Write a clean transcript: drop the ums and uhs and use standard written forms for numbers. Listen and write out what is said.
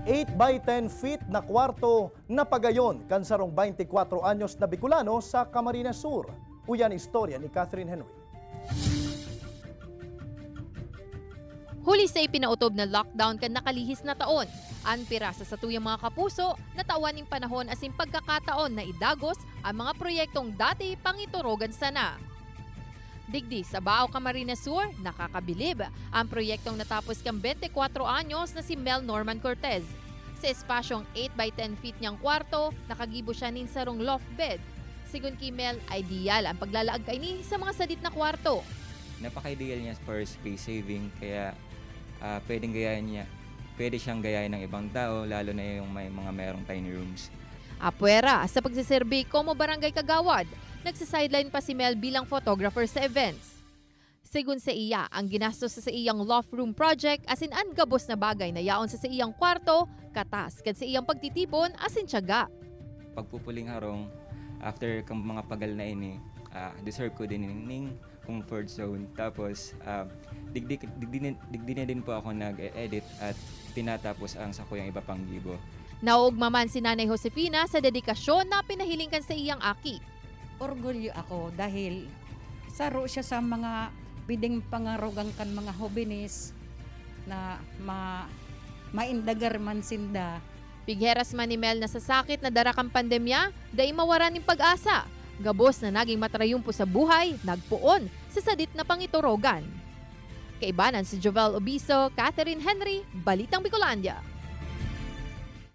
8 by 10 feet na kwarto napagayon kan sarong 24 anyos na Bicolano sa Camarines Sur. Uyan istorya ni Catherine Henry. Huli sa ipinautob na lockdown kan nakalihis na taon. Ang pirasa sa tuyang mga kapuso, natawan ng panahon asin pagkakataon na idagos ang mga proyektong dati pangiturogan sana. Digdi sa Bao Camarines Sur, nakakabilib ang proyektong natapos kang 24 anyos na si Mel Norman Cortez. Sa espasyong 8 by 10 feet niyang kwarto, nakagibo siya nin sarong loft bed. Sigun kay Mel, ideal ang paglalaag kay ni sa mga sadit na kwarto. Napaka-ideal niya for space saving, kaya pwede siyang gayahin ng ibang tao, lalo na yung may mga merong tiny rooms. Apwera, sa pagsiserbi Como Barangay Kagawad, nagsasideline pa si Mel bilang photographer sa events. Sigun sa iya, ang ginastos sa iyang loft room project asin ang gabos na bagay na yaon sa iyang kwarto, katas kad sa iyang pagtitipon asin tiyaga. Pagpupuling harong, after kang mga pagal na ini, deserve ko din ning comfort zone. Tapos, digdi na din po ako nag-edit at tinatapos ang sa kuyang iba pang gibo. Nauugma man si Nanay Josefina sa dedikasyon na pinahilingkan sa iyang aki. Orgulyo ako dahil saro siya sa mga pideng pangarugang kan mga hobinis na maindagar man sinda. Pigheras man ni Mel na sa sakit na darakang pandemya, dahil mawaran ng pag-asa. Gabos na naging matrayumpo sa buhay, nagpuon sa sadit na pangiturogan. Kaibanan si Jovel Obiso, Catherine Henry, Balitang Bicolandia.